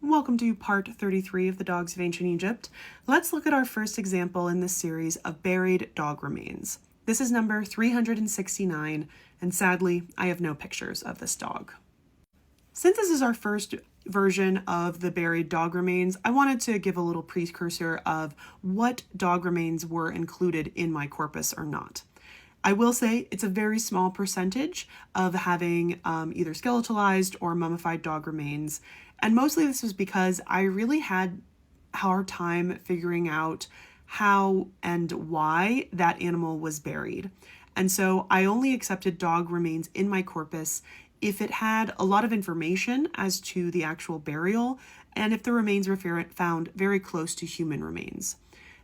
Welcome to part 33 of the Dogs of Ancient Egypt. Let's look at our first example in this series of buried dog remains. This is number 369, and sadly, I have no pictures of this dog. Since this is our first version of the buried dog remains, I wanted to give a little precursor of what dog remains were included in my corpus or not. I will say it's a very small percentage of having either skeletalized or mummified dog remains. And mostly this was because I really had a hard time figuring out how and why that animal was buried. And so I only accepted dog remains in my corpus if it had a lot of information as to the actual burial and if the remains were found very close to human remains.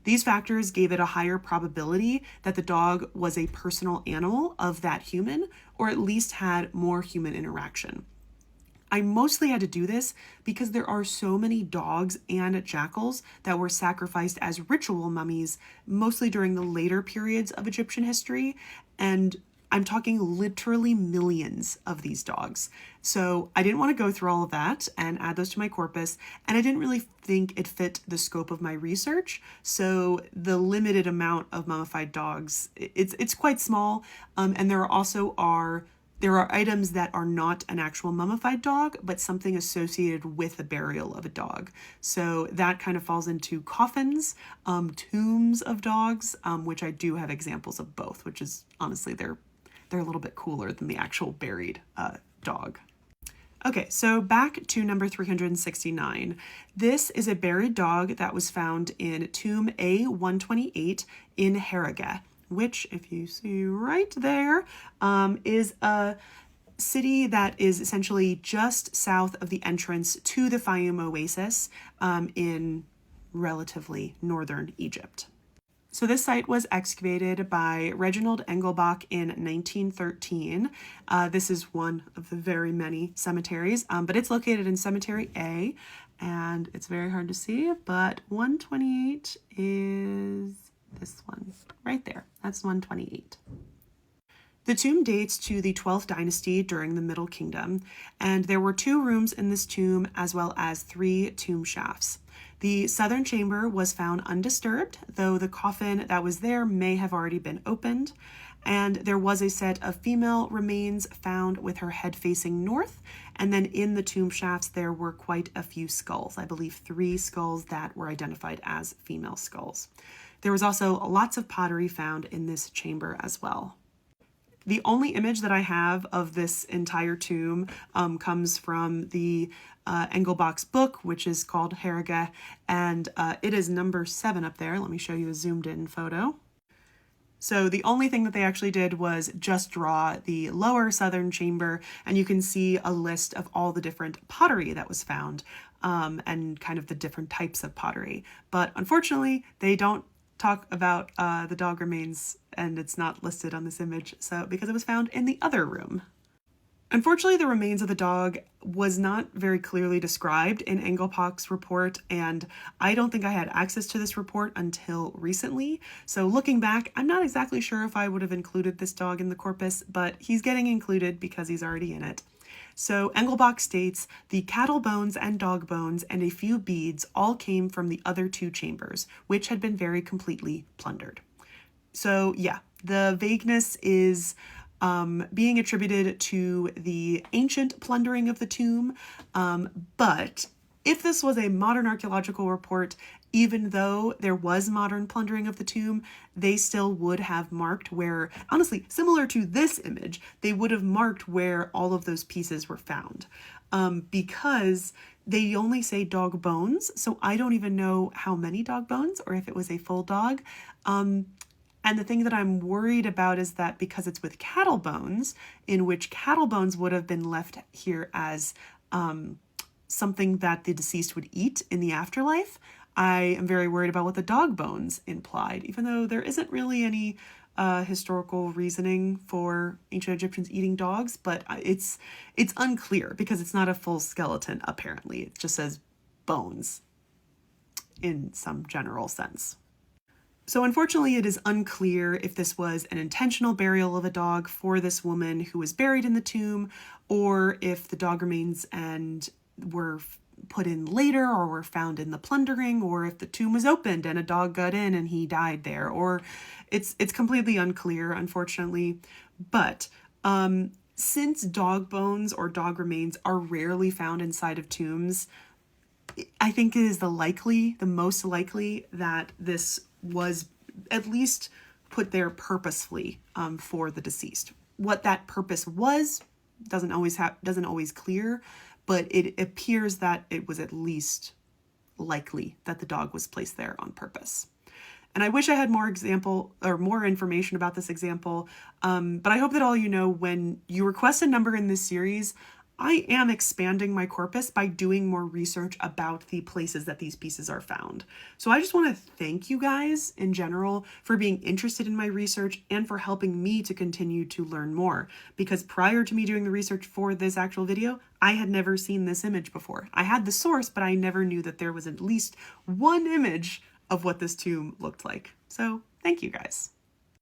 These factors gave it a higher probability that the dog was a personal animal of that human, or at least had more human interaction. I mostly had to do this because there are so many dogs and jackals that were sacrificed as ritual mummies, mostly during the later periods of Egyptian history, and I'm talking literally millions of these dogs. So I didn't want to go through all of that and add those to my corpus, and I didn't really think it fit the scope of my research. So the limited amount of mummified dogs, it's quite small, and there are items that are not an actual mummified dog, but something associated with the burial of a dog. So that kind of falls into coffins, tombs of dogs, which I do have examples of both, which is honestly, they're a little bit cooler than the actual buried dog. Okay, so back to number 369. This is a buried dog that was found in tomb A128 in Harageh, which, if you see right there, is a city that is essentially just south of the entrance to the Fayum Oasis in relatively northern Egypt. So this site was excavated by Reginald Engelbach in 1913. This is one of the very many cemeteries, but it's located in Cemetery A, and it's very hard to see, but 128 is this one right there. That's 128. The tomb dates to the 12th dynasty during the Middle Kingdom, and there were 2 rooms in this tomb as well as 3 tomb shafts. The southern chamber was found undisturbed, though the coffin that was there may have already been opened, and there was a set of female remains found with her head facing north, and then in the tomb shafts there were quite a few skulls. I believe 3 skulls that were identified as female skulls. There was also lots of pottery found in this chamber as well. The only image that I have of this entire tomb comes from the Engelbach's book, which is called Harageh, and it is number 7 up there. Let me show you a zoomed in photo. So the only thing that they actually did was just draw the lower southern chamber, and you can see a list of all the different pottery that was found and kind of the different types of pottery. But unfortunately, they don't talk about the dog remains, and it's not listed on this image, so because it was found in the other room. Unfortunately, the remains of the dog was not very clearly described in Engelbach's report, and I don't think I had access to this report until recently. So looking back, I'm not exactly sure if I would have included this dog in the corpus, but he's getting included because he's already in it. So Engelbach states, the cattle bones and dog bones and a few beads all came from the other 2 chambers, which had been very completely plundered. So yeah, the vagueness is being attributed to the ancient plundering of the tomb, but if this was a modern archaeological report, even though there was modern plundering of the tomb, they still would have marked where, honestly, similar to this image, they would have marked where all of those pieces were found. Because they only say dog bones, so I don't even know how many dog bones or if it was a full dog. And the thing that I'm worried about is that because it's with cattle bones, in which cattle bones would have been left here as something that the deceased would eat in the afterlife, I am very worried about what the dog bones implied, even though there isn't really any historical reasoning for ancient Egyptians eating dogs, but it's unclear because it's not a full skeleton, apparently. It just says bones in some general sense. So unfortunately, it is unclear if this was an intentional burial of a dog for this woman who was buried in the tomb, or if the dog remains and were put in later or were found in the plundering, or if the tomb was opened and a dog got in and he died there, or it's completely unclear, unfortunately. But since dog bones or dog remains are rarely found inside of tombs, I think it is the most likely that this was at least put there purposefully for the deceased. What that purpose was doesn't always clear, but it appears that it was at least likely that the dog was placed there on purpose. And I wish I had more information about this example, but I hope that all you know, when you request a number in this series, I am expanding my corpus by doing more research about the places that these pieces are found. So I just want to thank you guys in general for being interested in my research and for helping me to continue to learn more. Because prior to me doing the research for this actual video, I had never seen this image before. I had the source, but I never knew that there was at least one image of what this tomb looked like. So thank you guys.